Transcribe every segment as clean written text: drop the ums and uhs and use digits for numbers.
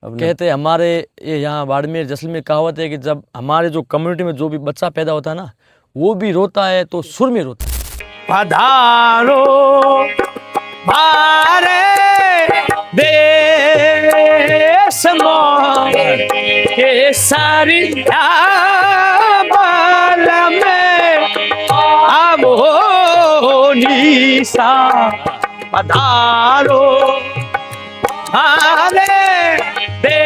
कहते हमारे ये यहाँ बाड़मेर जैसलमेर कहावत है कि जब हमारे जो कम्युनिटी में जो भी बच्चा पैदा होता है ना, वो भी रोता है तो सुर में रोता है। पधारो मारे देश के सारी बाल में आवो निशा पधारो मारे दे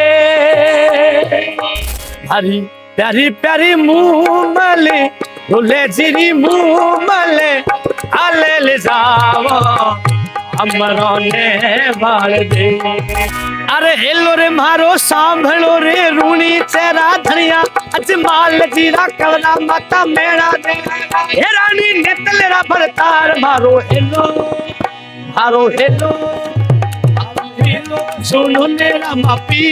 हरी प्यारी प्यारी मुमले भूले जीरी मुमले आले ले जाओ हमरो ने बाल दे। अरे हेलो रे मारो सांभलो रे रूणी चेहरा धनिया अजमाल जीरा कवरा माता मेरा दे हे रानी नेतलेरा भरतार मारो हेलो हेलो सुनो मेरा मापी।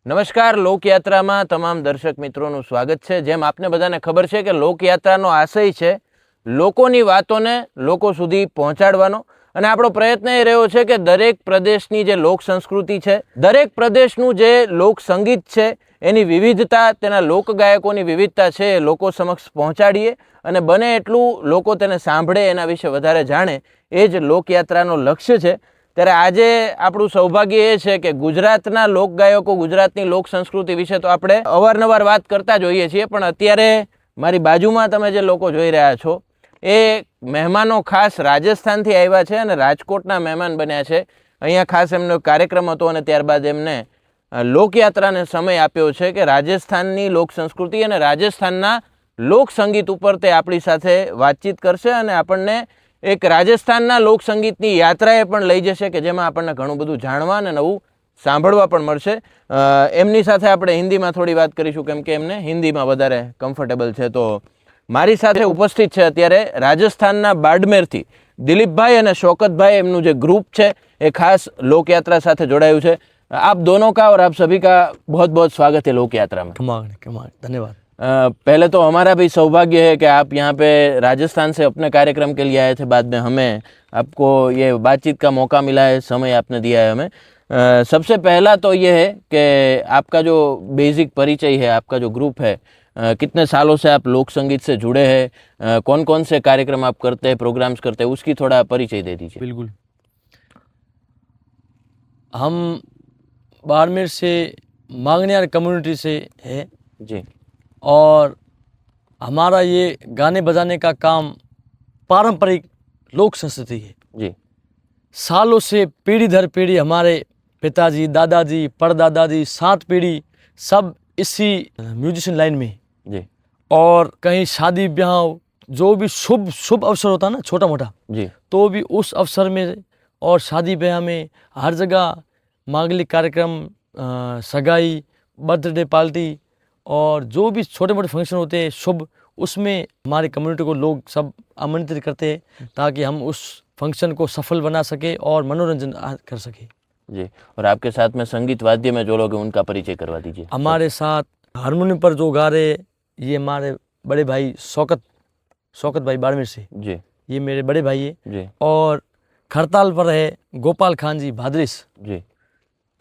નમસ્કાર, લોકયાત્રામાં તમામ દર્શક મિત્રોનું સ્વાગત છે। જેમ આપને બધાને ખબર છે કે લોકયાત્રાનો આશય છે લોકોની વાતોને લોકો સુધી પહોંચાડવાનો, અને આપણો પ્રયત્ન એ રહ્યો છે કે દરેક પ્રદેશની જે લોક સંસ્કૃતિ છે, દરેક પ્રદેશનું જે લોક સંગીત છે, એની વિવિધતા, તેના લોકગાયકોની વિવિધતા છે એ લોકો સમક્ષ પહોંચાડીએ અને બને એટલું લોકો તેને સાંભળે, એના વિશે વધારે જાણે, એ જ લોકયાત્રાનો લક્ષ્ય છે। ત્યારે આજે આપણું સૌભાગ્ય એ છે કે ગુજરાતના લોકગાયકો, ગુજરાતની લોક સંસ્કૃતિ વિશે તો આપણે અવારનવાર વાત કરતા જ હોઈએ છીએ, પણ અત્યારે મારી બાજુમાં તમે જે લોકો જોઈ રહ્યા છો એ મહેમાનો ખાસ રાજસ્થાનથી આવ્યા છે અને રાજકોટના મહેમાન બન્યા છે। અહીંયા ખાસ એમનો કાર્યક્રમ હતો અને ત્યારબાદ એમને લોકયાત્રાને સમય આપ્યો છે કે રાજસ્થાનની લોક સંસ્કૃતિ અને રાજસ્થાનના લોક સંગીત ઉપર તે આપણી સાથે વાતચીત કરશે અને આપણને એક રાજસ્થાનના લોક સંગીતની યાત્રાએ પણ લઈ જશે કે જેમાં આપણને ઘણું બધું જાણવા અને નવું સાંભળવા પણ મળશે। એમની સાથે આપણે હિન્દીમાં થોડી વાત કરીશું કેમ કે એમને હિન્દીમાં વધારે કમ્ફર્ટેબલ છે। તો મારી સાથે ઉપસ્થિત છે અત્યારે રાજસ્થાનના બાડમેરથી દિલીપભાઈ અને શौकतભાઈ, એમનું જે ગ્રુપ છે એ ખાસ લોકયાત્રા સાથે જોડાયું છે। आप दोनों का और आप सभी का बहुत बहुत स्वागत है लोकयात्रा में। धन्यवाद। पहले तो हमारा भी सौभाग्य है कि आप यहाँ पे राजस्थान से अपने कार्यक्रम के लिए आए थे, बाद में हमें आपको ये बातचीत का मौका मिला है, समय आपने दिया है हमें। सबसे पहला तो ये है कि आपका जो बेसिक परिचय है, आपका जो ग्रुप है, कितने सालों से आप लोक संगीत से जुड़े हैं, कौन कौन से कार्यक्रम आप करते हैं, प्रोग्राम्स करते हैं, उसकी थोड़ा परिचय दे दीजिए। बिल्कुल। हम बाड़मेर से मांगनियार कम्युनिटी से है जी, और हमारा ये गाने बजाने का काम पारंपरिक लोक संस्कृति है जी। सालों से पीढ़ी दर पीढ़ी हमारे पिताजी, दादाजी, परदादाजी, 7 पीढ़ी सब इसी म्यूजिशियन लाइन में जी। और कहीं शादी ब्याह जो भी शुभ अवसर होता है ना, छोटा मोटा जी, तो भी उस अवसर में और शादी ब्याह में हर जगह मांगलिक कार्यक्रम, सगाई, बर्थडे पार्टी और जो भी छोटे मोटे फंक्शन होते हैं शुभ, उसमें हमारी कम्युनिटी को लोग सब आमंत्रित करते हैं ताकि हम उस फंक्शन को सफल बना सके और मनोरंजन कर सके। जी। और आपके साथ में संगीत वाद्य में जो लोग हैं उनका परिचय करवा दीजिए। हमारे साथ हारमोनियम पर जो गा रहे ये हमारे बड़े भाई शौकत भाई बाड़मेर से जी, ये मेरे बड़े भाई है। जी, और खड़ताल पर है गोपाल खान जी भादरिस, जी,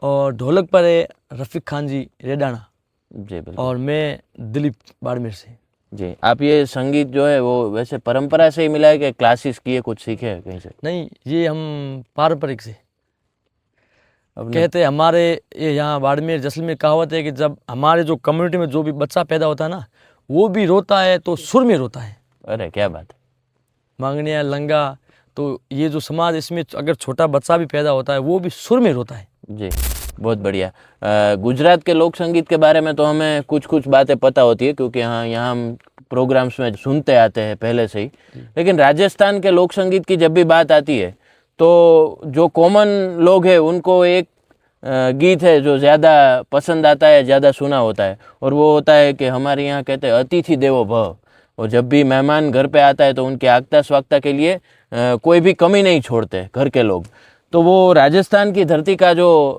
और ढोलक पर है रफीक खान जी रेडाना, जी, बिल्कुल। और मैं दिलीप बाड़मेर से। जी, आप ये संगीत जो है वो वैसे परंपरा से ही मिला है कि क्लासेस किए, कुछ सीखे हैं कहीं से? नहीं, ये हम पारंपरिक से अपने- कहते हमारे ये यहाँ बाड़मेर जैसलमेर कहावत है कि जब हमारे जो कम्युनिटी में जो भी बच्चा पैदा होता है ना, वो भी रोता है तो सुर में रोता है। अरे क्या बात है। मांगनिया लंगा, तो ये जो समाज, इसमें अगर छोटा बच्चा भी पैदा होता है वो भी सुर में रोता है। जी, बहुत बढ़िया। गुजरात के लोक संगीत के बारे में तो हमें कुछ कुछ बातें पता होती है क्योंकि यहाँ हम प्रोग्राम्स में सुनते आते हैं पहले से ही, लेकिन राजस्थान के लोक संगीत की जब भी बात आती है तो जो कॉमन लोग हैं उनको एक गीत है जो ज़्यादा पसंद आता है, ज़्यादा सुना होता है, और वो होता है कि हमारे यहाँ कहते हैं अतिथि देवो भव। और जब भी मेहमान घर पे आता है तो उनके आगता स्वागता के लिए कोई भी कमी नहीं छोड़ते घर के लोग। तो वो राजस्थान की धरती का जो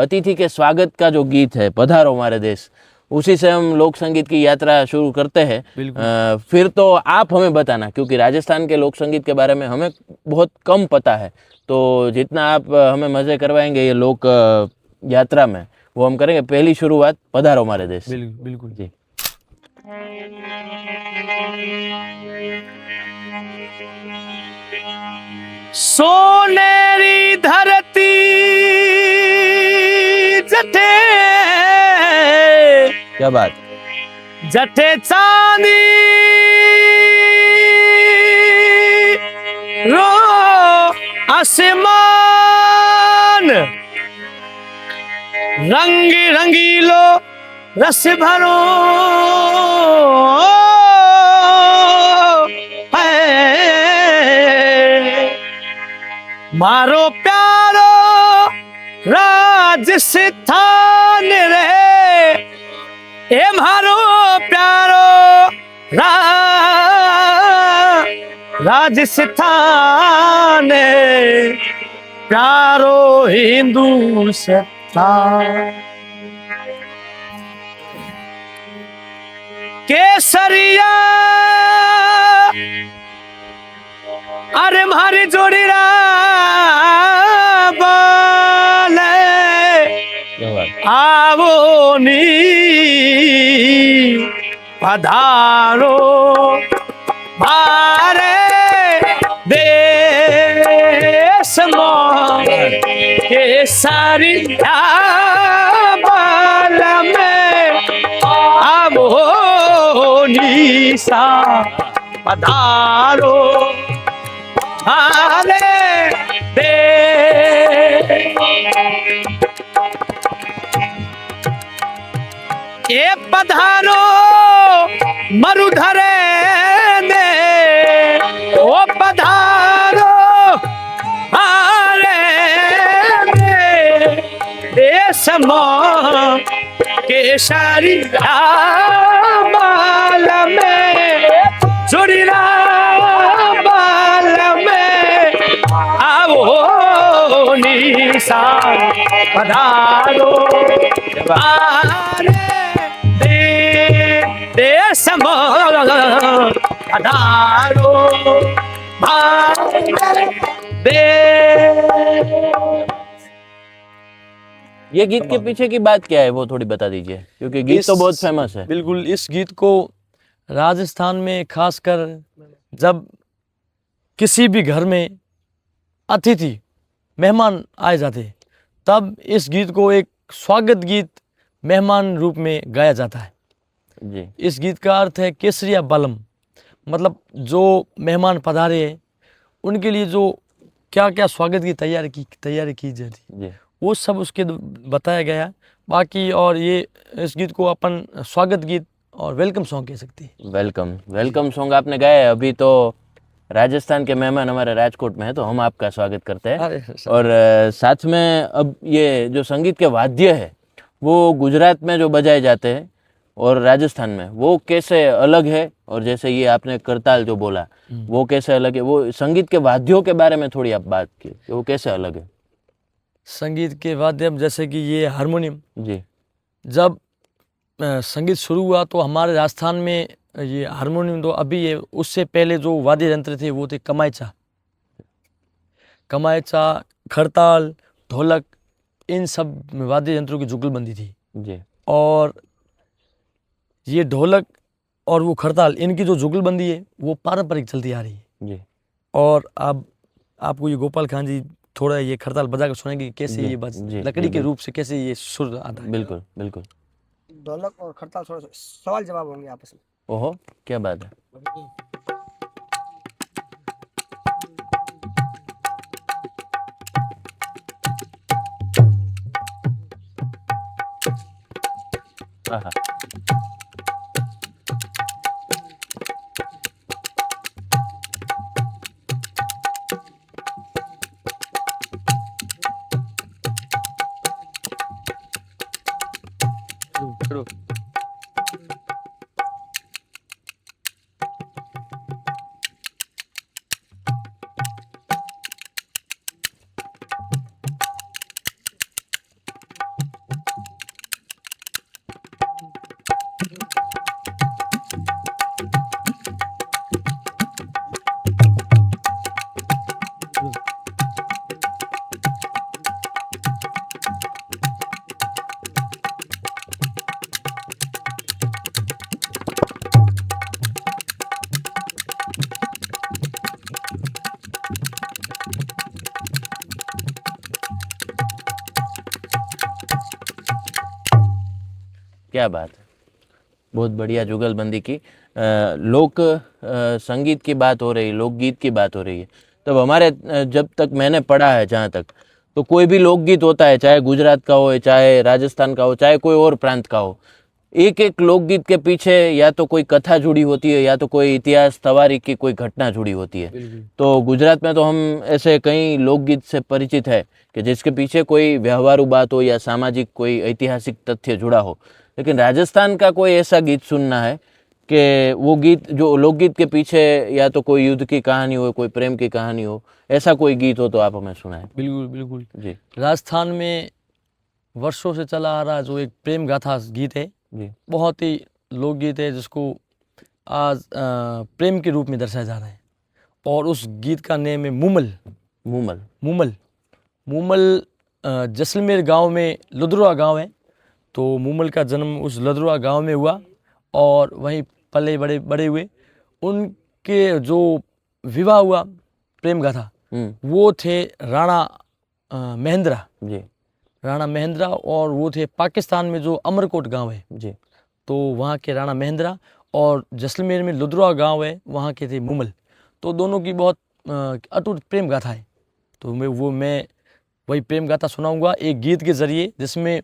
अतिथि के स्वागत का जो गीत है, पधारो हमारे देश, उसी से हम लोक संगीत की यात्रा शुरू करते हैं। फिर तो आप हमें बताना, क्योंकि राजस्थान के लोक संगीत के बारे में हमें बहुत कम पता है, तो जितना आप हमें मज़े करवाएंगे ये लोक यात्रा में, वो हम करेंगे। पहली शुरुआत पधारो हमारे देश। बिल्कुल बिल्कुल जी। सोनेरी धरती जठे क्या बात। जठे चांदी रो आसमान रंग रंगीलो रस भरो है मारो प्यारो राजस्थान रे ए मारो प्यारो राजस्थान प्यारो हिंदुस्तान केसरिया अरे मारी जोड़ी बाले क्या बात। आवो नी पधारो मारे देश में केसरिया बाल में आवो निशा पधारो मारे दे ए पधारो मरुधरे ने ओ पधारो आरे देश में केसरिया बाल में जुड़िया बाल में आवो निशा पधारो आरे देश पधारो ये गीत के पीछे की बात क्या है वो थोड़ी बता दीजिए, क्योंकि गीत तो बहुत फेमस है। बिल्कुल, इस गीत को राजस्थान में खासकर जब किसी भी घर में अतिथि मेहमान आए जाते तब इस गीत को एक स्वागत गीत मेहमान रूप में गाया जाता है। जी। इस गीत का अर्थ है केसरिया बालम, मतलब जो मेहमान पधारे हैं उनके लिए जो क्या क्या स्वागत की तैयारी की जाती जी। वो सब उसके बताया गया। बाकी और ये इस गीत को अपन स्वागत गीत और वेलकम सॉन्ग कह सकते हैं। वेलकम सॉन्ग आपने गाया है। अभी तो राजस्थान के मेहमान हमारे राजकोट में है, तो हम आपका स्वागत करते हैं। और साथ में अब ये जो संगीत के वाद्य है वो गुजरात में जो बजाए जाते हैं और राजस्थान में वो कैसे अलग है, और जैसे ये आपने करताल जो बोला वो कैसे अलग है, वो संगीत के वाद्यों के बारे में थोड़ी आप बात की कि वो कैसे अलग है। संगीत के वाद्य जैसे कि ये हारमोनियम, जी। जब संगीत शुरू हुआ तो हमारे राजस्थान में ये हारमोनियम तो अभी है, उससे पहले जो वाद्य यंत्र थे वो थे कमायचा, खरताल, ढोलक, इन सब वाद्य यंत्रों की जुगलबंदी थी। जी। और ये ढोलक और वो खरताल, इनकी जो जुगलबंदी है वो पारंपरिक चलती आ रही है। जी। और अब आपको ये गोपाल खान जी थोड़ा ये खरताल बजा कर सुनेंगे कैसे ये लकड़ी के रूप से कैसे ये सुर आता है। बिल्कुल बिल्कुल। ढोलक और खरताल थोड़ा सवाल जवाब होंगे आपस में। ओहो, क्या बात है। आहा। क्या बात है, बहुत बढ़िया जुगलबंदी की। लोक संगीत की बात हो रही, लोकगीत की बात हो रही है। तब हमारे जब तक मैंने पढ़ा है जहाँ तक, तो कोई भी लोकगीत होता है, चाहे गुजरात का हो, चाहे राजस्थान का हो, चाहे कोई और प्रांत का हो, एक एक लोकगीत के पीछे या तो कोई कथा जुड़ी होती है या तो कोई इतिहास तवारीख की कोई घटना जुड़ी होती है। तो गुजरात में तो हम ऐसे कई लोकगीत से परिचित है कि जिसके पीछे कोई व्यवहारू बात हो या सामाजिक कोई ऐतिहासिक तथ्य जुड़ा हो। लेकिन राजस्थान का कोई ऐसा गीत सुनना है कि वो गीत जो लोकगीत के पीछे या तो कोई युद्ध की कहानी हो, कोई प्रेम की कहानी हो, ऐसा कोई गीत हो तो आप हमें सुनाएं। बिल्कुल बिल्कुल जी राजस्थान में वर्षों से चला आ रहा जो एक प्रेम गाथा गीत है, जी बहुत ही लोकगीत है जिसको आज प्रेम के रूप में दर्शाया जा रहा है। और उस गीत का नेम है मूमल। मूमल। मूमल मूमल जैसलमेर गांव में लुधरुआ गांव है, तो मूमल का जन्म उस लुधरुआ गांव में हुआ और वहीं पले बड़े बड़े हुए। उनके जो विवाह हुआ प्रेम गाथा, वो थे राणा महेंद्रा, जी राणा महेंद्रा, और वो थे पाकिस्तान में जो अमरकोट गांव है, जी तो वहाँ के राणा महेंद्रा, और जैसलमेर में लुधरुआ गांव है, वहाँ के थे मूमल। तो दोनों की बहुत अटूट प्रेम गाथा है। तो मैं वही प्रेम गाथा सुनाऊंगा एक गीत के ज़रिए, जिसमें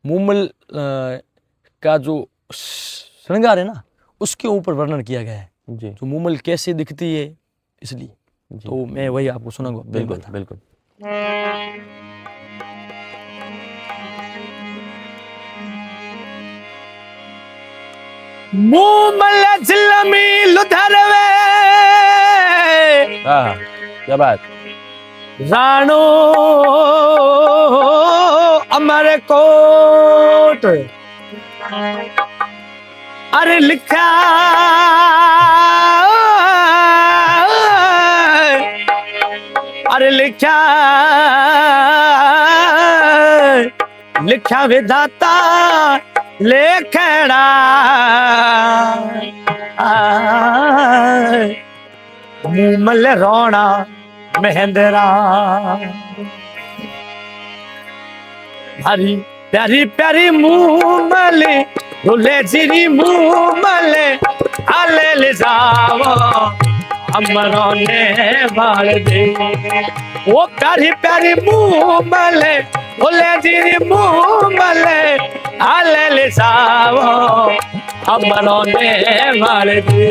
मूमल का जो श्रृंगार है ना, उसके ऊपर वर्णन किया गया है, जी जो मूमल कैसे दिखती है, इसलिए। जी। तो मैं वही आपको सुनाऊंगा प्रेम बिल्कुल गाथा। बिल्कुल। मूमल झिलमी लुधरवे हाँ, क्या बात। राणो अमरकोट, अरे लिखा अरे लिखा लिखा विधाता लेखड़ा मूमल रोना महेंद्रा, हरी प्यारी प्यारी मूमल रुले जिरी मूमल आले ले जाओ अमरों ने बाल दे। वो प्यारी प्यारी मूमल रुले जिरी मूमल आले ले जाओ अमरों ने बाल दे।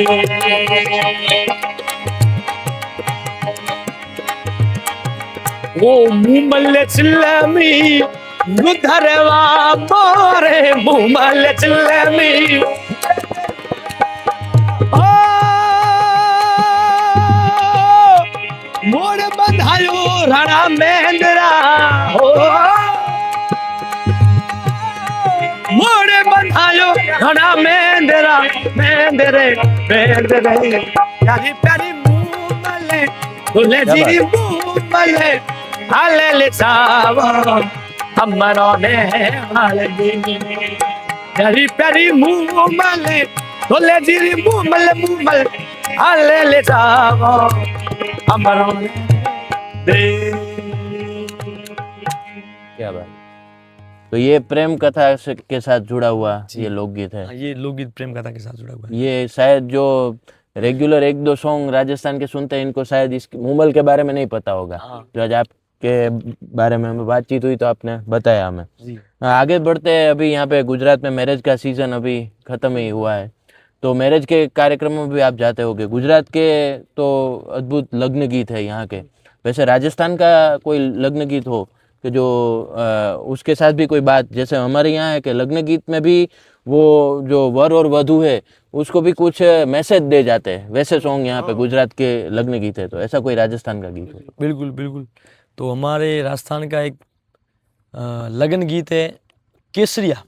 वो मूमल चिल्लमी लुधरवा मोरे मूमल चिल्लमी, ओ मोर बधायो राणा महेंद्रा, ओ मोर बधायो राणा महेंद्रा, महेंद्रे महेंद्रे प्यारी प्यारी मूमल दुल्हे जी मूमल आले ले जाओ अमरों ने हाल दी। प्यारी प्यारी मूमल दुल्हे जी मूमल मूमल आले ले जाओ अमरों ने दे। क्या बात। तो ये प्रेम कथा के साथ जुड़ा हुआ ये लोकगीत है। ये लोकगीत प्रेम कथा के साथ जुड़ा हुआ है। ये शायद जो रेगुलर एक दो सॉन्ग राजस्थान के सुनते हैं, इनको शायद इस मूमल के बारे में नहीं पता होगा। जो आज आपके बारे में हमें बातचीत हुई तो आपने बताया हमें। जी। आगे बढ़ते हैं। अभी यहाँ पे गुजरात में मैरिज का सीजन अभी खत्म ही हुआ है, तो मैरिज के कार्यक्रमों में भी आप जाते होगे। गुजरात के तो अद्भुत लग्न गीत है यहाँ के। वैसे राजस्थान का कोई लग्न गीत हो कि जो उसके साथ भी कोई बात, जैसे हमारे यहाँ है कि लग्न गीत में भी वो जो वर और वधू है उसको भी कुछ मैसेज दे जाते हैं, वैसे सॉन्ग यहाँ पे गुजरात के लग्न गीत है। तो ऐसा कोई राजस्थान का गीत हो? बिल्कुल बिल्कुल। तो हमारे राजस्थान का एक लगन गीत है केसरिया।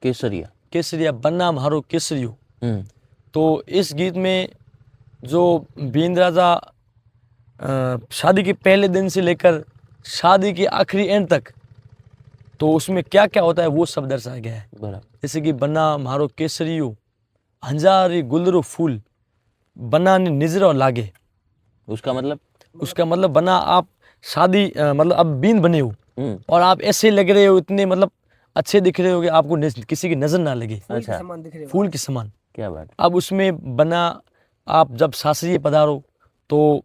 केसरिया। केसरिया बन्ना म्हारो केसरियो। तो इस गीत में जो बीन राजा शादी के पहले दिन से लेकर शादी के आखिरी एंड तक, तो उसमें क्या क्या होता है वो सब दर्शाया गया है। बराबर। जैसे कि बन्ना म्हारो केसरियो हंजारी गुलरो फूल बना ने निजरो लागे। उसका मतलब बना आप शादी मतलब अब बीन बने हो और आप ऐसे लग रहे हो, इतने मतलब अच्छे दिख रहे होगे, आपको किसी की नजर ना लगे, फूल के अच्छा। समान दिख रहे हो। फूल के समान। क्या बात अब उसमें बना, आप जब शास्त्रीय पधारो तो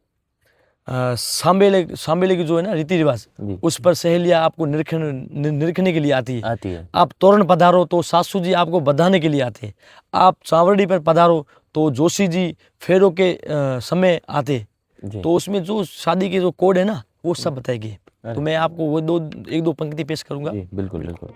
सांबेले की जो है ना रीति रिवाज, जी। उस पर सहेलियाँ आपको निरखने के लिए आती है। आती है। आप तोरण पधारो तो सासू जी आपको बधाने के लिए आते हैं। आप सांवरडी पर पधारो तो जोशी जी फेरों के समय आते। जी। तो उसमें जो शादी के जो कोड है ना, वो सब बताएगी। तो मैं आपको वो एक दो पंक्ति पेश करूंगा। जी बिल्कुल बिल्कुल।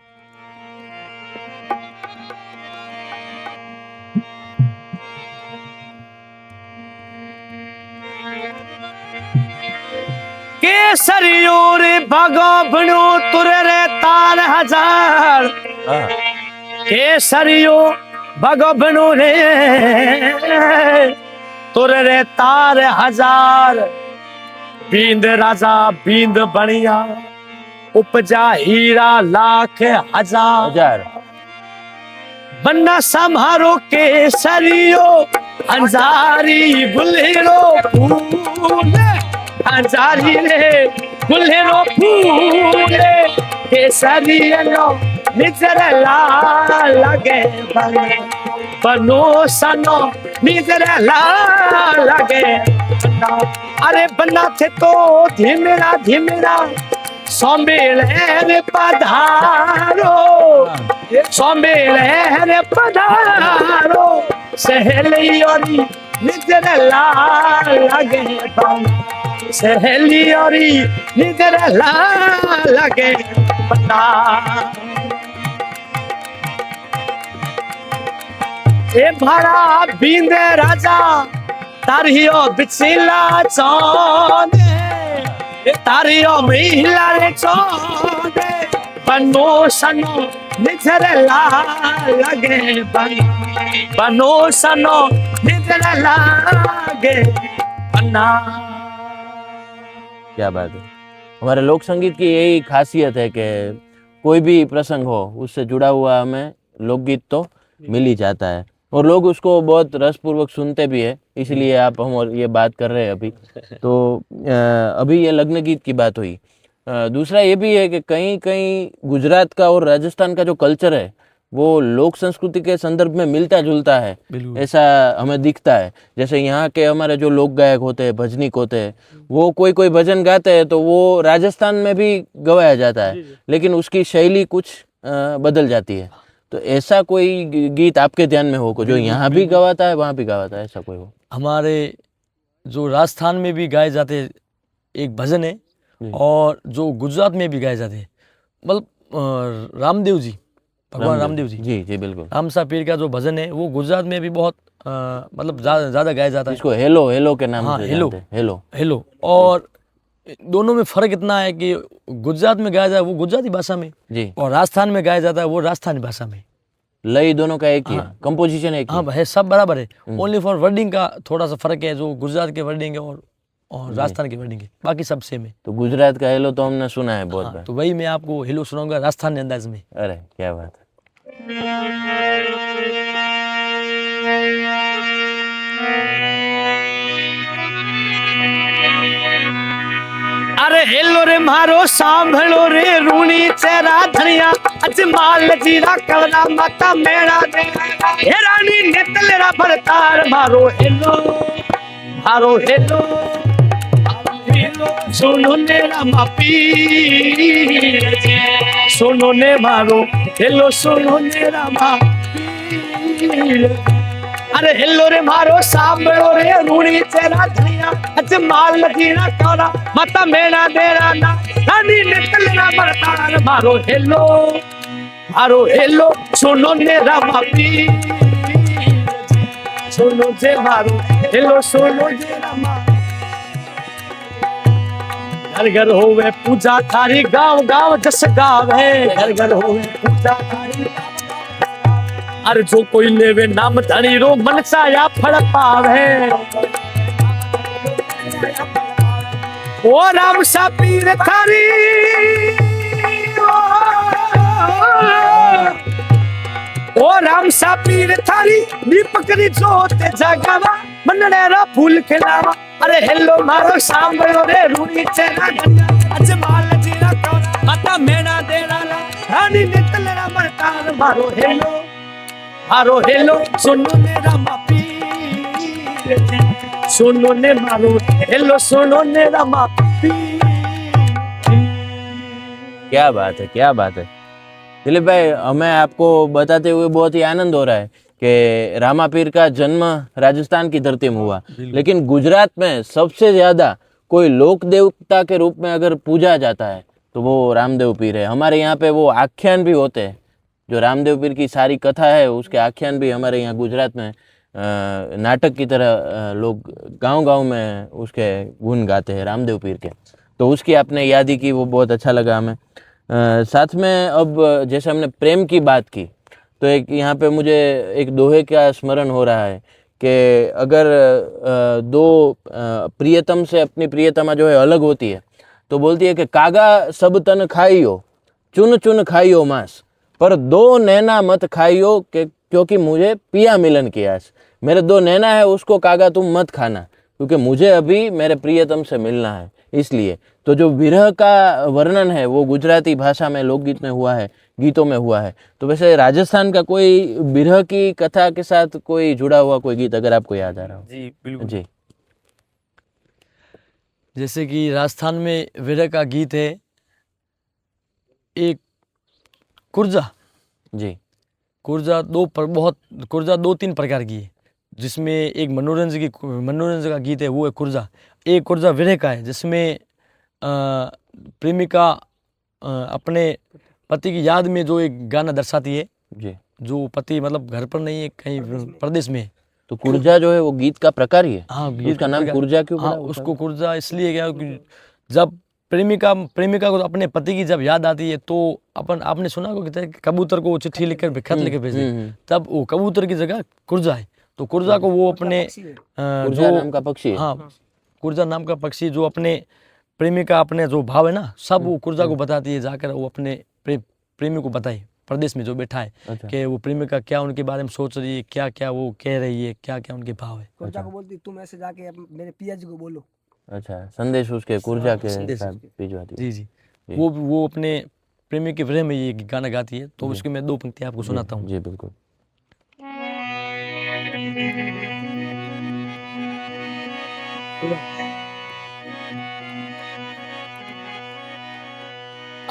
केसरियो रे भागो बनो तुरे रे तार हजार। हाँ। केसरियो भागो बनो रे तुरे रे तार हजार। बींद राजा बींद बनिया उपजा हीरा लाख हजार। हजार। बन्ना समारो केसरियो अंजारी बुलेरो फूले। अंजारी रे बुलेरो फूले केसरियो निजर लाल लगे बनो सनो निजर लाल लगे। अरे बन्ना थे तो धीमेरा धीमेरा सम्मेलन पधारो। सम्मेलन पधारो सहेली और निजर लाल लगे सहेली और निजर लाल लगे बता। ए भरा बिंद राजा तारियो बिछला चौदे तारियो महिला रे चौदे बनो सनो निजर लाल लगे बनो सनो निजर लागे बना। क्या बात है। हमारे लोक संगीत की यही खासियत है कि कोई भी प्रसंग हो उससे जुड़ा हुआ हमें लोकगीत तो मिल ही जाता है और लोग उसको बहुत रसपूर्वक सुनते भी है। इसलिए आप हम और ये बात कर रहे हैं अभी। तो अभी ये लग्न गीत की बात हुई। दूसरा ये भी है कि कहीं कहीं गुजरात का और राजस्थान का जो कल्चर है वो लोक संस्कृति के संदर्भ में मिलता जुलता है, ऐसा हमें दिखता है। जैसे यहाँ के हमारे जो लोक गायक होते हैं, भजनिक होते हैं, वो कोई कोई भजन गाते हैं तो वो राजस्थान में भी गवाया जाता है, लेकिन उसकी शैली कुछ बदल जाती है। तो ऐसा कोई गीत आपके ध्यान में हो जो यहाँ भी गवाता है वहाँ भी गवाता है, ऐसा कोई हो? हमारे जो राजस्थान में भी गाए जाते एक भजन है और जो गुजरात में भी गाए जाते हैं, मतलब रामदेव जी, भगवान रामदेव जी। जी जी बिल्कुल। रामसा पीर का जो भजन है वो गुजरात में भी बहुत मतलब ज्यादा गाया जाता है। इसको हेलो हेलो के नाम से हेलो जानते हैं। Hello hello. और दोनों में फर्क इतना है कि गुजरात में गाया जाए वो गुजराती भाषा में जी, और राजस्थान में गाया जाता है वो राजस्थानी भाषा में। लय दोनों का एक ही है, कंपोजिशन एक ही हाँ है, सब बराबर है। ओनली फॉर वर्डिंग का थोड़ा सा फर्क है, जो गुजरात के वर्डिंग है और राजस्थान की वर्डिंग है, बाकी सब सेम है। तो गुजरात का हेलो तो हमने सुना है बहुत बार। तो वही मैं आपको हेलो सुनाऊंगा राजस्थानी अंदाज में। अरे क्या बात है। अरे हेलो रे मारो सांभलो रे रूणी चेहरा धनिया अज माल जीरा कवरा माता मेरा दे हे रानी नेतलेरा भरतार मारो हेलो हेलो सुनो ने रामा पीर सुनो ने मारो हेलो सुनो ने रामा पीर। अरे हेलो रे मारो सांभलो रे रूणी चेहरा धनिया अज माल जीरा कवरा माता मेरा देरा ना रानी नेतलेरा भरतार मारो हेलो सुनो ने रामा पीर सुनो जे मारो हेलो सुनो जे रामा। घर घर होवे पूजा थारी गांव गांव जस गावे घर घर होवे पूजा थारी। अरे जो कोई लेवे नाम धनी रो मन साया फल पावे ओ राम सा पीर थारी ओ राम सा पीर थारी दीपक री जोत जगावा मनने रा फूल खिलावा। अरे हेलो मारो सांभलो रे रूणी चेहरा अज माल जीरा कवरा माता मेरा देरा ला रानी ने तलरा मरकार मारो हेलो सुनो ने रामा पीर सुनो ने मारो हेलो सुनो ने रामा पीर। क्या बात है, क्या बात है दिलीप भाई। हमें आपको बताते हुए बहुत ही आनंद हो रहा है कि रामापीर का जन्म राजस्थान की धरती में हुआ, लेकिन गुजरात में सबसे ज्यादा कोई लोक देवता के रूप में अगर पूजा जाता है तो वो रामदेव पीर है। हमारे यहाँ पे वो आख्यान भी होते हैं, जो रामदेव पीर की सारी कथा है उसके आख्यान भी हमारे यहाँ गुजरात में नाटक की तरह लोग गांव-गांव में उसके गुण गाते हैं रामदेव पीर के। तो उसकी आपने याद ही की, वो बहुत अच्छा लगा हमें। साथ में अब जैसे हमने प्रेम की बात की तो एक यहाँ पे मुझे एक दोहे का स्मरण हो रहा है कि अगर दो प्रियतम से अपनी प्रियतमा जो है अलग होती है तो बोलती है कि कागा सब तन खाइयो, चुन चुन खाइयो मांस, पर दो नैना मत खाइयो के क्योंकि मुझे पिया मिलन की आस। मेरे दो नैना है उसको कागा तुम मत खाना, क्योंकि मुझे अभी मेरे प्रियतम से मिलना है। इसलिए तो जो विरह का वर्णन है वो गुजराती भाषा में लोकगीत में हुआ है, गीतों में हुआ है। तो वैसे राजस्थान का कोई विरह की कथा के साथ कोई जुड़ा हुआ कोई गीत अगर आपको याद आ रहा हो? जी बिल्कुल जी जैसे कि राजस्थान में विरह का गीत है एक कुर्जा। जी कुर्जा कुर्जा दो तीन प्रकार की है, जिसमें एक मनोरंजन का गीत है वो है कुर्जा। एक कुर्जा विरह का है जिसमें प्रेमिका अपने पति की याद में जो एक गाना दर्शाती है, जी। जो पति मतलब घर पर नहीं है, कहीं प्रदेश में है। तो कुर्जा जो है वो गीत का प्रकार ही है। हाँ तो उसका नाम कुर्जा क्यों हाँ पड़ा? उसको कुर्जा इसलिए क्या कि जब प्रेमिका को अपने पति की जब याद आती है तो आपने सुना होगा कि कबूतर को चिट्ठी लिखकर खत लिखे भेजे, तब वो कबूतर की जगह कुर्जा है। तो कुर्जा को वो अपने कुर्जा नाम का पक्षी है। हाँ कुर्जा नाम का पक्षी जो अपने प्रेमिका अपने जो भाव है ना सब वो कुर्जा को बताती है, जाकर वो अपने प्रेमी को बताए प्रदेश में जो बैठा है। अच्छा। कि वो प्रेमिका क्या उनके बारे में सोच रही है, क्या क्या वो कह रही है, क्या क्या उनके भाव है। कुर्जा को बोलती तुम ऐसे जाके अब मेरे पिया जी को बोलो। अच्छा, संदेश उसके कुर्जा के संदेश साथ उसके। भिजवाती है। जी जी वो अपने प्रेमी के विरह में ये गाना गाती है। तो उसकी मैं दो पंक्ति आपको सुनाता हूँ। जी बिल्कुल।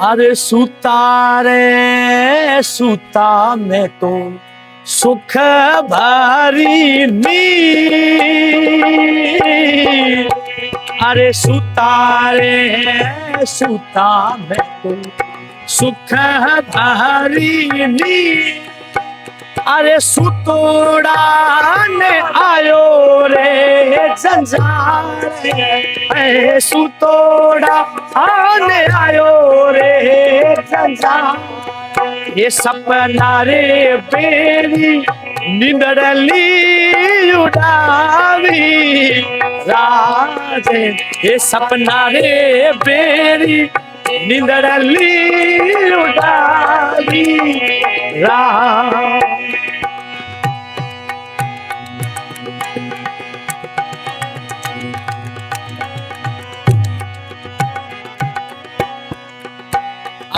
अरे सुता रे सुता मैं तो सुख भरी नींद। अरे सुता रे सुता मैं तो सुख भरी नींद। अरे सुतोड़ा ने आयो रे जंजाल, सुतोड़ा ने आयो रे जंजाल। ये सपना रे बेरी निंदड़ली उड़ावी राजे। ये सपना रे बेरी निंदड़ली उड़ावी राज।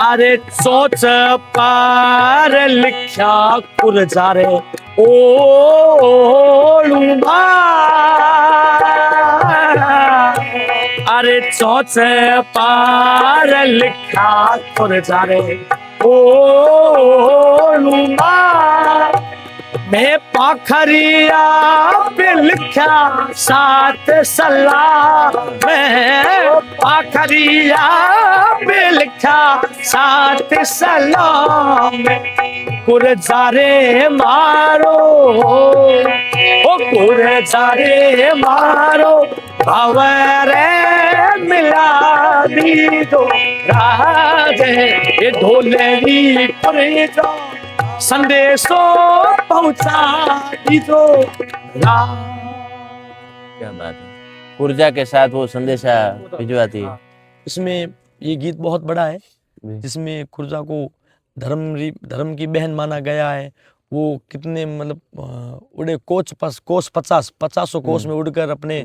अरे सोच पार लिखा कुर्जा रे ओलूंगा। अरे सोच पार लिखा कुर्जा रे ओलूंगा। मैं पाखरिया पे लिखा सात सलाह, मैं पाखरिया पे लिखा सात सलाह। कुर्जा रे मारो ओ कुर्जा रे मारो भवरे मिला दी दो राजे। ये ढोलेरी कुर्जा संदेशो पहुंचा दीजो। क्या बात है, कुर्जा के साथ वो संदेशा भिजवाती है। इसमें ये गीत बहुत बड़ा है जिसमें कुर्जा को धर्म की बहन माना गया है। वो कितने मतलब उड़े कोस 50 कोस में उड़कर अपने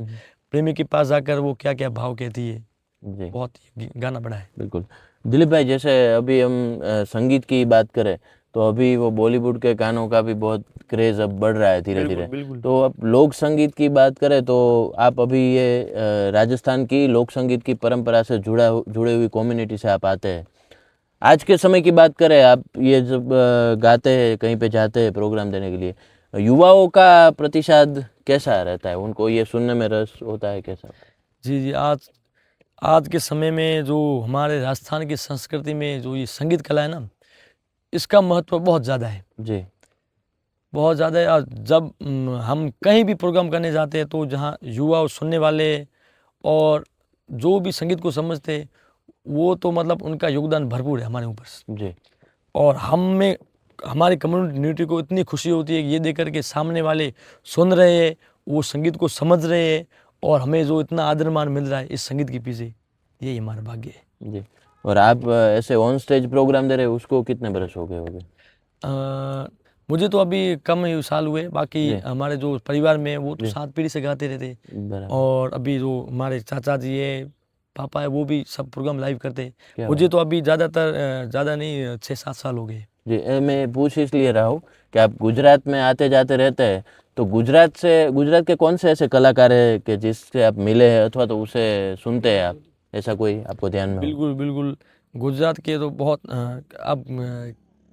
प्रेमी के पास जाकर वो क्या क्या भाव कहती है। जी बहुत गाना बड़ा है। बिल्कुल। दिलीप भाई, जैसे अभी हम संगीत की बात करें तो अभी वो बॉलीवुड के गानों का भी बहुत क्रेज अब बढ़ रहा है धीरे धीरे। बिल्कुल। तो अब लोक संगीत की बात करें तो आप अभी ये राजस्थान की लोक संगीत की परंपरा से जुड़े हुई कम्युनिटी से आप आते हैं। आज के समय की बात करें, आप ये जब गाते हैं, कहीं पे जाते हैं प्रोग्राम देने के लिए, युवाओं का प्रतिशत कैसा रहता है? उनको ये सुनने में रस होता है कैसा? जी, आज के समय में जो हमारे राजस्थान की संस्कृति में जो ये संगीत कला है ना, इसका महत्व बहुत ज़्यादा है, जी, बहुत ज़्यादा है। और जब हम कहीं भी प्रोग्राम करने जाते हैं तो जहाँ युवा और सुनने वाले और जो भी संगीत को समझते हैं, वो तो मतलब उनका योगदान भरपूर है हमारे ऊपर। जी, और हमें हमारी कम्युनिटी को इतनी खुशी होती है कि ये देख कर के सामने वाले सुन रहे हैं, वो संगीत को समझ रहे हैं, और हमें जो इतना आदर मान मिल रहा है इस संगीत के पीछे, यही हमारा भाग्य है। जी। और आप ऐसे ऑन स्टेज प्रोग्राम दे रहे हो, उसको कितने बरस हो गए होंगे? मुझे तो अभी कम ही साल हुए, बाकी जी। हमारे जो परिवार में हैं, वो तो जी। 7 पीढ़ी से गाते रहते। बराबर। और अभी जो हमारे चाचा जी है, पापा है, वो भी सब प्रोग्राम लाइव करते। क्या मुझे तो अभी ज़्यादा नहीं 6-7 साल हो गए। जी, मैं पूछ इसलिए रहा हूँ कि आप गुजरात में आते जाते रहते हैं, तो गुजरात के कौन से ऐसे कलाकार हैं कि जिससे आप मिले हैं अथवा तो उसे सुनते हैं आप, ऐसा कोई आपको ध्यान में हो? बिल्कुल। गुजरात के तो बहुत अब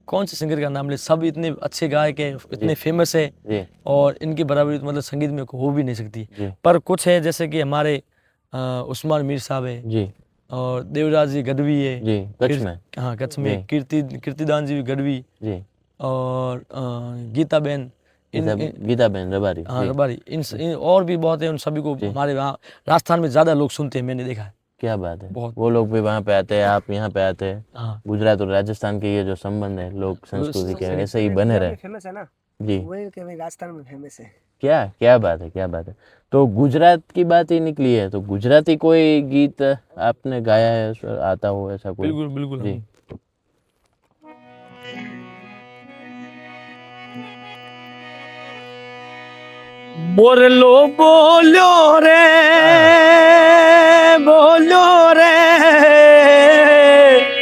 कौन से सिंगर का नाम ले, सब इतने अच्छे गायक हैं, इतने फेमस है, जी, और इनकी बराबरी तो मतलब संगीत में हो भी नहीं सकती। जी, पर कुछ है, जैसे कि हमारे उस्मान मीर साहब है, जी, और देवराज जी गढ़वी है। जी, कच्छ में। हाँ, कच्छ जी। में कीर्तिदान जी गढ़वी, जी, और गीताबेन, गीताबेन रबारी। हाँ जी, रबारी, और भी बहुत है। उन सभी को जी। हमारे वहाँ राजस्थान में ज़्यादा लोग सुनते हैं, मैंने देखा है। क्या बात है! बहुत। वो लोग भी वहाँ पे आते हैं, आप यहाँ पे आते हैं। हाँ, गुजरात और राजस्थान के ये जो संबंध है लोक संस्कृति के, ऐसे ही बने रहे। फेमस है ना, जी, वही कि भाई राजस्थान में फेमस है। क्या बात है, क्या बात है! तो गुजरात की बात ही निकली है, तो गुजराती कोई गीत आपने गाया है, आता हो ऐसा कोई? बिल्कुल। जी, बोलो रे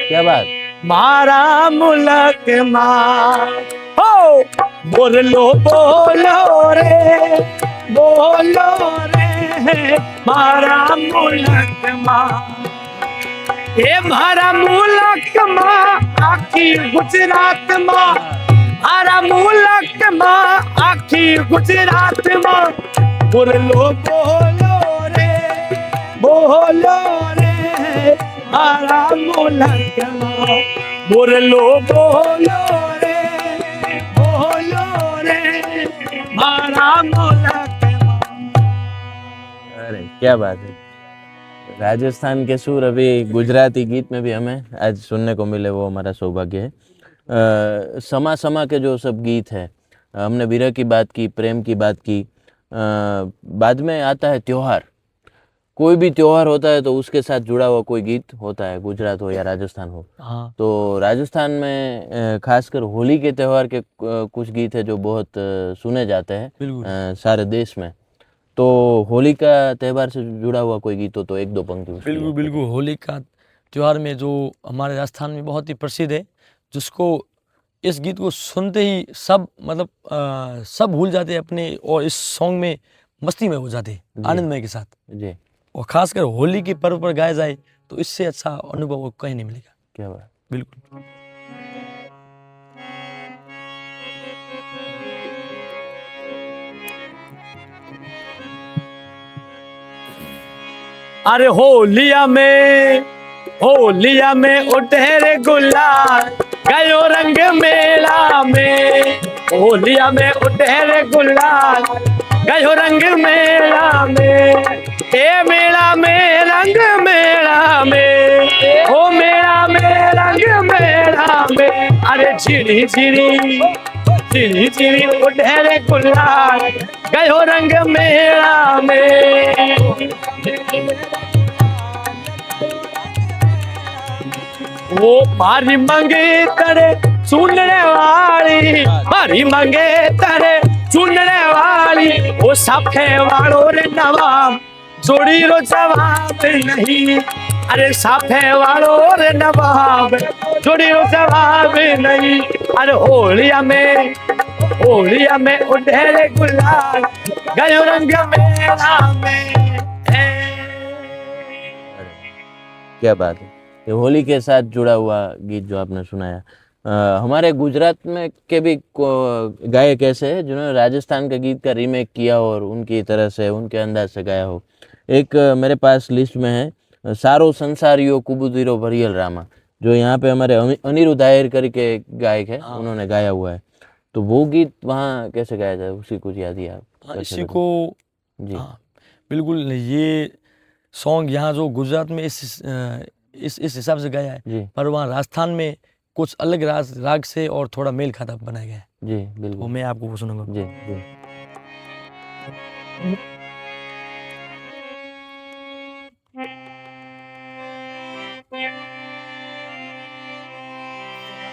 क्या बात! मारा मुलक मां हो, बोलो रे मारा मुलक मां, हे मारा मुलक मां आखी गुजरात मां, मारा मुलक मां आखी गुजरात मां, बोलो रे मारा मुलक मां, बोलो रे मारा मुलक मां। अरे क्या बात है! राजस्थान के सुर अभी गुजराती गीत में भी हमें आज सुनने को मिले, वो हमारा सौभाग्य है। समा के जो सब गीत है, हमने विरह की बात की, प्रेम की बात की, बाद में आता है त्योहार। कोई भी त्योहार होता है तो उसके साथ जुड़ा हुआ कोई गीत होता है, गुजरात हो या राजस्थान हो। हाँ, तो राजस्थान में खासकर होली के त्यौहार के कुछ गीत है जो बहुत सुने जाते हैं बिल्कुल। सारे देश में। तो होली का त्यौहार से जुड़ा हुआ कोई गीत हो तो एक दो पंक्ति उसकी आप बिल्कुल। होली का त्योहार में जो हमारे राजस्थान में बहुत ही प्रसिद्ध है, जिसको इस गीत को सुनते ही सब मतलब सब भूल जाते हैं अपने, और इस सॉन्ग में मस्ती में हो जाते हैं, जी। आनंदमय के साथ। जी, और खासकर होली के पर्व पर गाया जाए तो इससे अच्छा अनुभव कहीं नहीं मिलेगा। क्या बात! बिल्कुल। अरे होलिया में उठे रे गुलाल, गयो रंग मेला में, होलिया में उठे रे गुलाल, गयो रंग मेला में, ए मेला में रंग मेला में, ओ मेला में रंग मेला में, अरे झिरी उठे रे गुलाल, गयो रंग मेला में। वो मारी मंगे तरे सुनने वाली, मारी मंगे तरे सुनने वाली, वो साफे वालों रे नवाब जोड़ी रो जवाब नहीं, अरे साफे वालो रे नवाब जोड़ियो जवाब नहीं। अरे होलिया में उड़े गुलाल गयो रंग मेरा में। क्या बात है, ये होली के साथ जुड़ा हुआ गीत जो आपने सुनाया। हमारे गुजरात में के भी गायक ऐसे हैं जिन्होंने राजस्थान के गीत का रीमेक किया और उनकी तरह से उनके अंदाज से गाया हो। एक मेरे पास लिस्ट में है सारो संसारियो कुबुदीरो भरियल रामा, जो यहाँ पे हमारे अनिरुद्ध आयर करके गायक है, उन्होंने गाया हुआ है। तो वो गीत वहाँ कैसे गाया जाए, उसकी कुछ याद है आप? इसी को जी बिल्कुल, ये सॉन्ग यहाँ जो गुजरात में इस हिसाब से गाया जी है, पर वहाँ राजस्थान में कुछ अलग राग से और थोड़ा मेल खाता बनाया गया है। जी वो बिल्कुल मैं आपको वो सुनाऊंगा। जी जी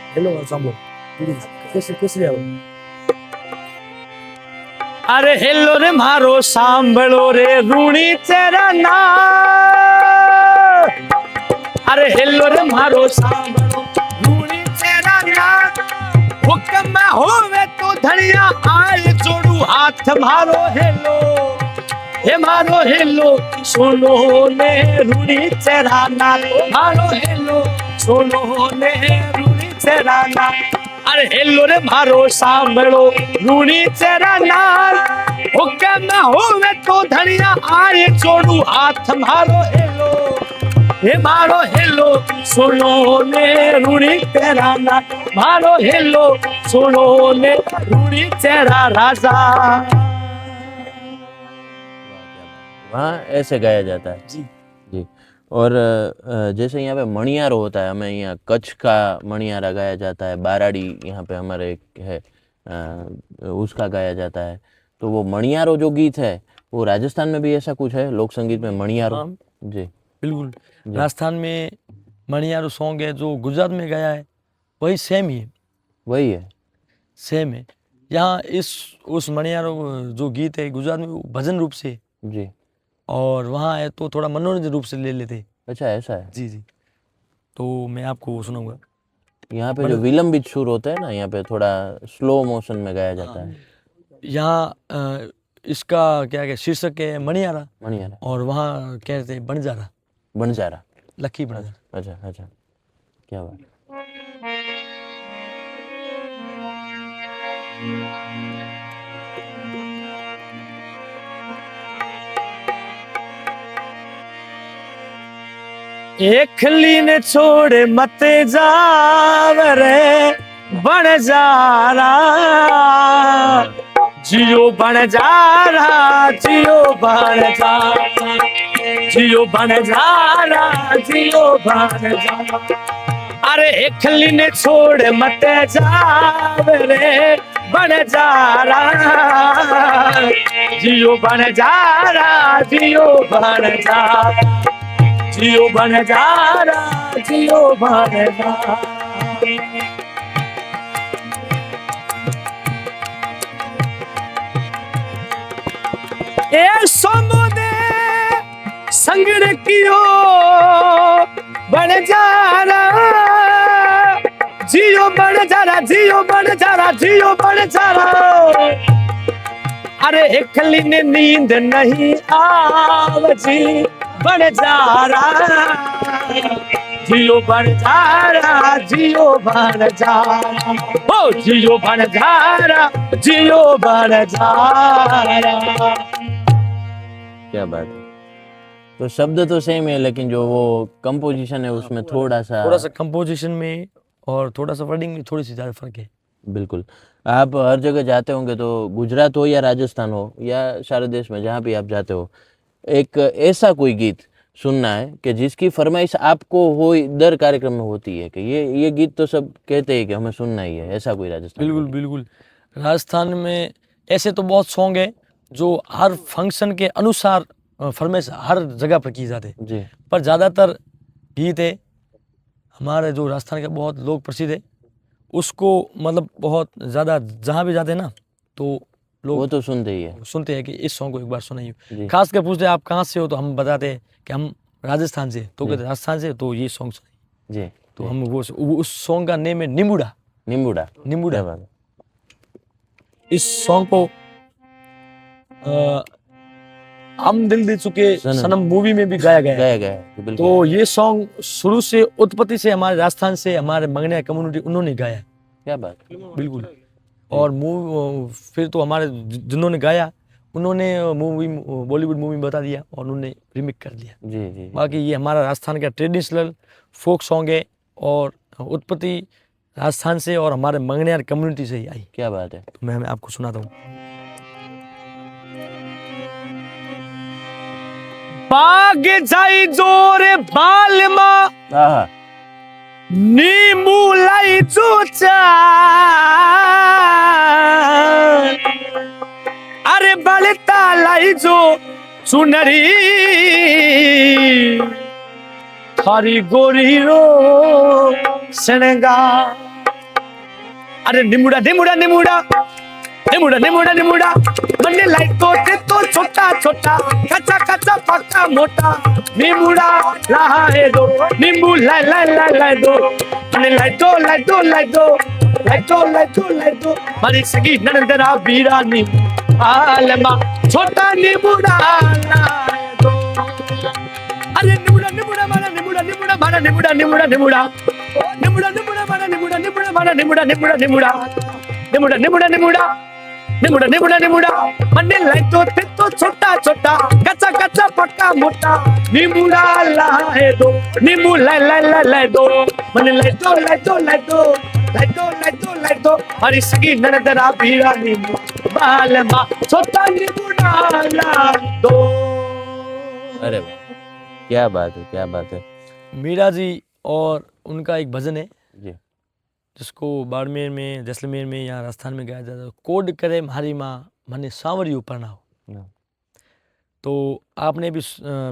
हेलो सांभो कैसे आओ। अरे हेलो रे मारो सांभळो रे रूणी तेरा नाम। अरे हेलो रे मारो सांभळो रूणी तेरा नाम। हुक्म होवे तो धनिया आए जोड़ू हाथ मारो हेलो। हे मारो हेलो सुनो ने रूणी तेरा नाम। मारो हेलो सुनो ने रूणी तेरा नाम। अरे हेलो रे मारो सांभळो रूणी तेरा नाम। हुक्म होवे तो धनिया आए जोड़ू हाथ मारो हेलो। हे मारो हेलो सुनो ने रूणी तेरा नाम। मारो हेलो सुनो ने रूणी तेरा राजा। वहाँ ऐसे गाया जाता है जी जी। और जैसे यहाँ पे मणियारो होता है, हमें यहाँ कच्छ का मणियारा गाया जाता है, बाराड़ी यहाँ पे हमारे एक है उसका गाया जाता है। तो वो मणियारो जो गीत है वो राजस्थान में भी ऐसा कुछ है लोक संगीत में मणियारो? हाँ, जी बिल्कुल। राजस्थान में मणियारो सॉन्ग है जो गुजरात में गाया है, वही सेम ही है, वही है। सेम है। यहाँ उस मणियारो जो गीत है गुजरात में वो भजन रूप से, जी और वहाँ है तो थोड़ा मनोरंजन रूप से ले लेते। अच्छा ऐसा है। जी जी, तो मैं आपको वो सुनाऊंगा। यहाँ पे जो विलंबित सुर होते हैं ना, यहाँ पे थोड़ा स्लो मोशन में गाया जाता है। यहाँ इसका क्या शीर्षक है मणियारा, मणियारा और वहाँ कहते हैं बंजारा, बंजारा। लखी बंजारा। अच्छा अच्छा, क्या बात। एकली ने छोड़े मत जाव रे बणजारा। जियो बणजारा जियो बणजारा जियो बणजारा जियो बणजारा। अरे एकली ने छोड़ मत जाव रे बणजारा। जियो बणजारा जियो बणजारा जियो बणजारा जियो बणजारा। ए सोमोदे संगड़ कियो बणजारा। जियो बणजारा जियो बणजारा जियो बणजारा। अरे एकली ने नींद नहीं आवजी बणजारा। जियो बणजारा जियो बणजारा। ओ जियो बणजारा जियो बणजारा। क्या बात है। तो शब्द तो सेम है, लेकिन जो वो कंपोजिशन है उसमें थोड़ा सा कंपोजिशन में और थोड़ा सा वर्डिंग में थोड़ी सी ज़्यादा फर्क है। बिल्कुल। आप हर जगह जाते होंगे, तो गुजरात हो या राजस्थान हो या सारे देश में जहाँ भी आप जाते हो, एक ऐसा कोई गीत सुनना है कि जिसकी फरमाइश आपको हो दर कार्यक्रम में होती है कि ये गीत तो सब कहते हैं कि हमें सुनना ही है, ऐसा कोई राजस्थान? बिल्कुल बिल्कुल। राजस्थान में ऐसे तो बहुत सॉन्ग है जो हर फंक्शन के अनुसार फरमाइश हर जगह पर की जाते हैं जी। पर ज़्यादातर गीत है हमारे जो राजस्थान का बहुत लोक प्रसिद्ध है, उसको मतलब बहुत ज़्यादा जहाँ भी जाते हैं ना तो लोग वो तो सुनते ही है। सुनते हैं कि इस सॉन्ग को एक बार जी। सुनाइए। खास कर पूछते हैं आप कहाँ से हो, तो हम बताते हैं कि हम राजस्थान से, तो कहते राजस्थान से तो ये सॉन्ग सुनाइए। जी तो हम उस सॉन्ग का नेम है निम्बुडा। निम्बुडा। निम्बुडा। क्या बात है। इस सॉन्ग को हम दिल दे चुके सनम मूवी में भी गाया गया है। गाया गया है, बिल्कुल। तो ये सॉन्ग शुरू से उत्पत्ति से हमारे राजस्थान से हमारे मंगनिया कम्युनिटी उन्होंने गाया है। क्या बात। बिल्कुल। और फिर तो हमारे जिन्होंने गाया उन्होंने मूवी बॉलीवुड मूवी बता दिया और उन्होंने रिमिक कर दिया। जी जी। बाकी ये हमारा राजस्थान का ट्रेडिशनल फोक सॉन्ग है और उत्पत्ति राजस्थान से और हमारे मंगनियार कम्युनिटी से ही आई। क्या बात है। तो मैं आपको सुनाता हूँ। बाग जाई जोरे बाल मा आहा। नींबू लाई चोचा, अरे बलता लाई जो सुनरी थारी गोरी रो सनगा। अरे निमुड़ा निमुड़ा निमुड़ा निमुड़ा निमुड़ा निमुड़ा मन्ने लाई तो छोटा छोटा कच्चा कच्चा पक्का मोटा निमुड़ा लाए दो नींबू लाई लाई लाई लाई दो मन्ने लाई दो लाई दो लाई दो लाई दो लाई दो लाई दो मारी सगी नंदरा बीरा नींबू आलमा छोटा निमुड़ा लाए दो। अरे निमुड़ा निमुड़ा मारा निमुड़ा निमुड़ा मारा निमुड़ा निमुड़ा निमुड़ा निमुड़ा निमुड़ा मारा निमुड़ा निमुड़ा मारा निमुड़ा निमुड़ा निमुड़ा निमुड़ा निमुड़ा निमुड़ा निमुड़ा निमुड़ा निमुड़ा मन्ने लाई तो छोटा छोटा कच्चा कच्चा पक्का मोटा निमुड़ा लाए दो नींबू लाई लाई लाई लाई दो मन्ने लाई दो लाई दो लाई दो लाई दो लाई दो लाई दो हरी सगी ननदरा बीरा नींबू बाल मा छोटा निमुड़ा लाई दो। अरे वाह, क्या बात है, क्या बात है। मीरा जी और उनका एक भजन है जी। जिसको बाड़मेर में, जैसलमेर में या राजस्थान में गाया जाता है। कोड करे म्हारी माँ मने सांवरी ऊपर ना हो। तो आपने भी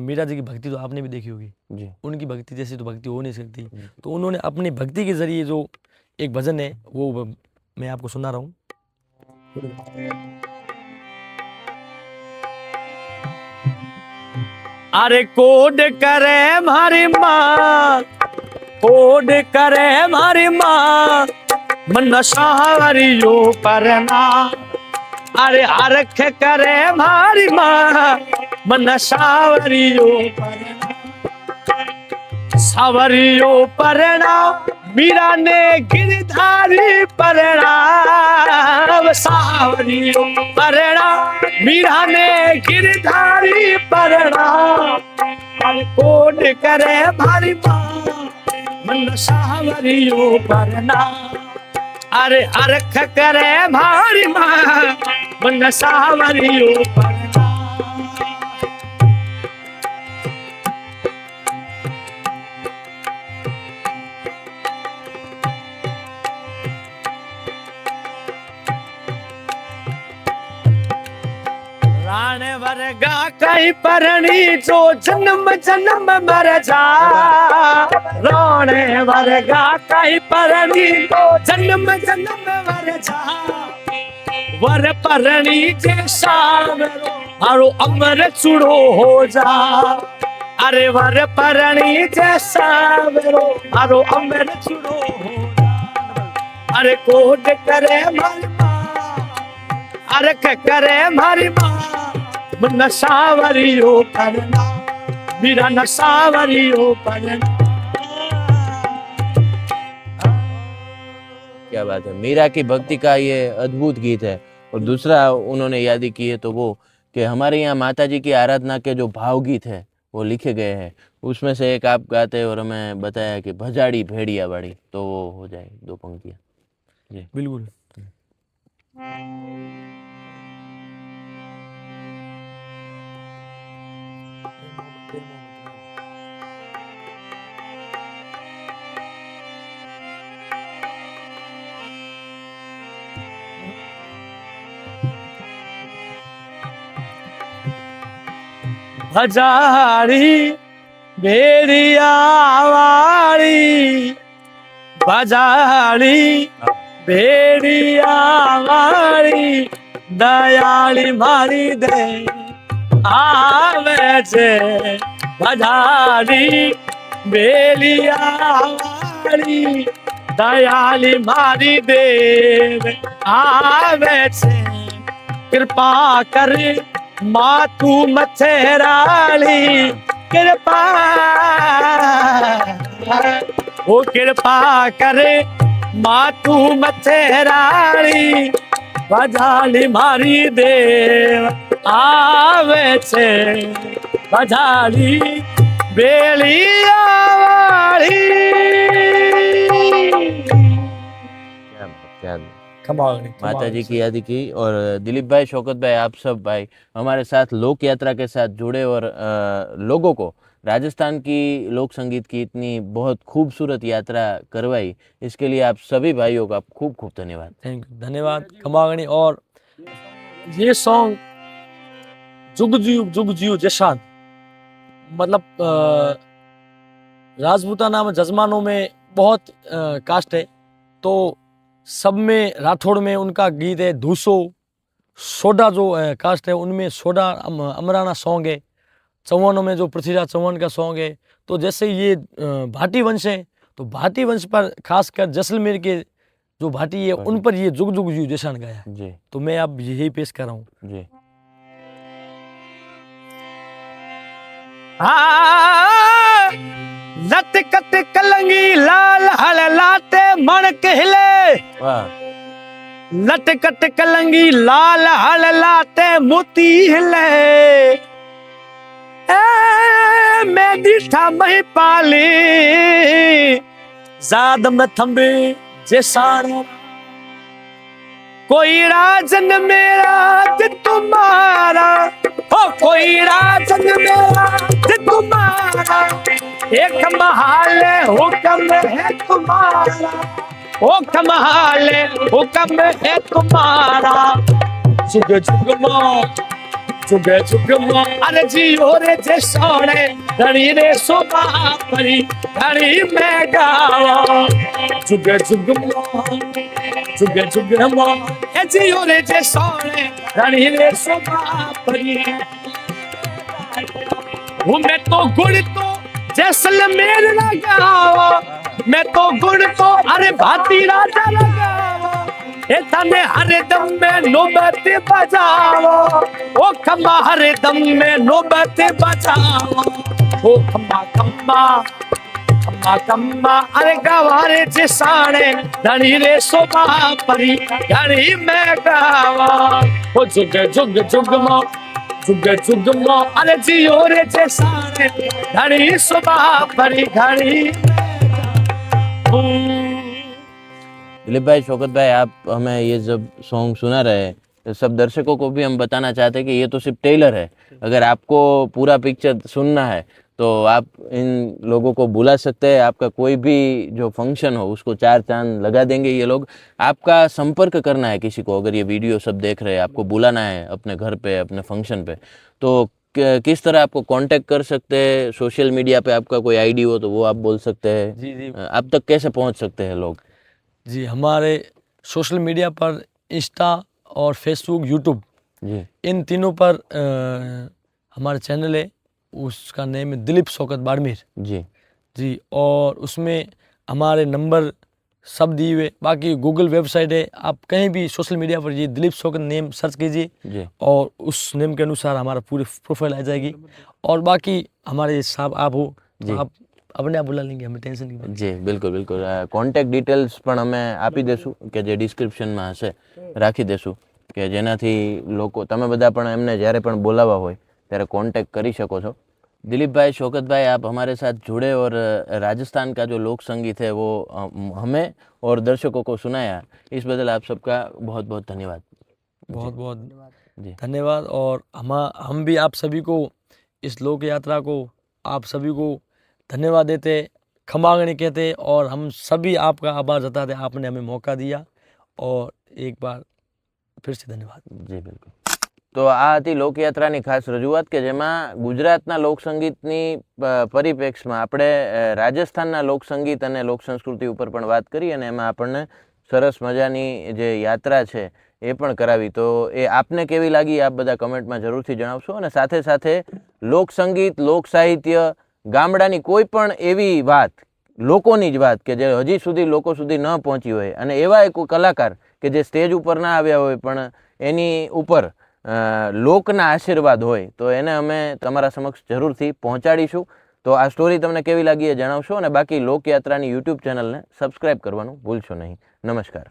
मीरा जी की भक्ति तो आपने भी देखी होगी जी। उनकी भक्ति जैसी तो भक्ति हो नहीं सकती। तो उन्होंने अपनी भक्ति के जरिए जो एक भजन है वो मैं आपको सुना रहा हूँ। अरे कोड करे म्हारी माँ कोड करे म्हारी माँ मन सावरियो परना। अरे हरख करे म्हारी माँ मन सावरियो परना सावरियो परना मीरा ने गिरधारी परना सावरियो परना मीरा ने गिरधारी परना। कोड करे म्हारी माँ मन सावरियो परना। अरे हरख करे म्हारी माँ मन सावरियो परना। राणे वर्गा कई परणी जो जन्म जन्म मर जा। राणे वर्गा कई परणी जो जन्म जन्म मर जा। वर परणी जे सावरो मारो अमर चूड़ो हो जा। अरे वर परणी जे सावरो मारो अमर चूड़ो हो जा। अरे कोड करे मारी माँ अरे करे मारी माँ मन सावरियो परना मीरा न सावरियो परना। क्या बात है। मीरा की भक्ति का ये अद्भुत गीत है। और दूसरा उन्होंने याद की है तो वो कि हमारे यहाँ माता जी की आराधना के जो भावगीत है वो लिखे गए हैं, उसमें से एक आप गाते और हमें बताया कि भजाड़ी भेड़िया बाड़ी, तो वो हो जाए 2 पंक्तियाँ। जी बिल्कुल। भजाड़ी भेड़िया वाली भजाड़ी भेड़िया वाली दयाली मारी दे आवे छे બધારી બેલિયાવાળી દયાલી મારી દેવ આવે છે કૃપા કરે માતું મથેરાળી કૃપા ઓ કૃપા કરે માતું મથેરાળી બધાલી મારી દેવ આવે છે બધાલી બેલિયાવાળી क्या कमाल माता जी की याद की। और दिलीप भाई, शौकत भाई, आप सब भाई हमारे साथ लोक यात्रा के साथ जुड़े और लोगों को राजस्थान की लोक संगीत की इतनी बहुत खूबसूरत यात्रा करवाई, इसके लिए आप सभी भाइयों का खूब खूब धन्यवाद। थैंक यू, धन्यवाद खमागणी। और ये सॉन्ग जुग जियो जशान, मतलब राजपूताना में जजमानों में बहुत कास्ट है, तो सब में राठौड़ में उनका गीत है धूसो। सोडा जो कास्ट है उनमें सोडा अमराना सॉन्ग है। चौहानों में जो पृथ्वीराज चौहान का सॉन्ग है। तो जैसे ये भाटी वंश है, तो भाटी वंश पर खासकर जैसलमेर के जो भाटी है उन पर ये जुग जुग जियो जशान गाया है जी। तो मैं अब यही पेश कर रहा हूँ जी। लट कट कलंगी लाल हल लाते मन कहले वाह। लट कट कलंगी लाल हल लाते मोती हिले ए मैं दिठा मही पाली जाद में थम्बे जैसान कोई राजन मेरा जे तुम्हारा ओ कोई राजन मेरा जे तुम्हारा एक महाल हुक्म है तुम्हारा ओ कमाल हुक्म है तुम्हारा जुग जुग मां अरे जियो रे जे सोने धनी रे सोबा परी धनी में गावा जुग जुग मां ए जियो रे जे सोने धनी रे सोबा परी हूँ मैं तो गुण तो जैसलमेर लगावा मैं तो गुण तो अरे भाती राजा लगावा ए तने हरे दम में नौबत बजाओ ओ खम्मा हरे दम में नौबत बजाओ ओ खम्मा खम्मा खम्मा खम्मा अरे गवारे जिसाने धनी रे शोभा परी धनी में गावा ओ जुग जुग जुग मां अरे जियो रे जिसाने धनी शोभा परी धनी दिलीप भाई, शौकत भाई, आप हमें ये जब सॉन्ग सुना रहे हैं तो सब दर्शकों को भी हम बताना चाहते हैं कि ये तो सिर्फ ट्रेलर है। अगर आपको पूरा पिक्चर सुनना है तो आप इन लोगों को बुला सकते हैं। आपका कोई भी जो फंक्शन हो उसको 4 चांद लगा देंगे ये लोग। आपका संपर्क करना है किसी को, अगर ये वीडियो सब देख रहे हैं, आपको बुलाना है अपने घर पे, अपने फंक्शन पे, तो किस तरह आपको कांटेक्ट कर सकते हैं? सोशल मीडिया पे आपका कोई आईडी हो तो वो आप बोल सकते हैं। जी आप तक कैसे पहुंच सकते हैं लोग? जी, हमारे सोशल मीडिया पर इंस्टा और फेसबुक, यूट्यूब, जी, इन तीनों पर हमारा चैनल है, उसका नेम है दिलीप शौकत बाड़मेर जी। और उसमें हमारे नंबर सब दिए हुए। बाकी गूगल वेबसाइट है, आप कहीं भी सोशल मीडिया पर ये दिलीप शौकत नेम सर्च कीजिए और उस नेम के अनुसार हमारा पूरी प्रोफाइल आ जाएगी। और बाकी हमारे साहब आप हो तो आप अपने आप बुला लेंगे, हमें टेंशन नहीं। जी बिल्कुल बिल्कुल। कॉन्टेक्ट डिटेल्स પણ અમે આપી દેશું કે જે ડિસ્ક્રિપ્શનમાં હશે રાખી દેશું કે જેનાથી લોકો તમે બધા પણ એમને જ્યારે પણ બોલાવવા હોય ત્યારે કોન્ટેક્ટ કરી શકો છો। दिलीप भाई, शौकत भाई, आप हमारे साथ जुड़े और राजस्थान का जो लोक संगीत है वो हमें और दर्शकों को सुनाया, इस बदल आप सबका बहुत बहुत धन्यवाद। बहुत बहुत धन्यवाद। और हम भी आप सभी को, इस लोक यात्रा को, आप सभी को धन्यवाद देते, खमागणी कहते और हम सभी आपका आभार जताते, आपने हमें मौका दिया और एक बार फिर से धन्यवाद। जी बिल्कुल। तो आ હતી લોકયાત્રાની ખાસ રજૂઆત કે જેમાં ગુજરાતના લોકસંગીતની પરિપ્રેક્ષમાં આપણે રાજસ્થાનના લોકસંગીત અને લોકસંસ્કૃતિ ઉપર પણ વાત કરી અને એમાં આપણને સરસ મજાની જે યાત્રા છે એ પણ કરાવી। તો એ આપને કેવી લાગી આપ બધા કમેન્ટમાં જરૂરથી જણાવશો અને સાથે સાથે લોકસંગીત, લોક સાહિત્ય, ગામડાની કોઈ પણ એવી વાત, લોકોની જ વાત કે જે હજી સુધી લોકો સુધી ન પહોંચી હોય, અને એવા એક કલાકાર કે જે સ્ટેજ ઉપર ના આવ્યા હોય પણ એની ઉપર લોકના આશીર્વાદ હોય, તો એને અમે તમારા સમક્ષ જરૂરથી પહોંચાડીશું. તો આ સ્ટોરી તમને કેવી લાગી એ જણાવશો, અને બાકી લોકયાત્રાની યુટ્યુબ ચેનલને સબસ્ક્રાઈબ કરવાનું ભૂલશો નહીં. નમસ્કાર.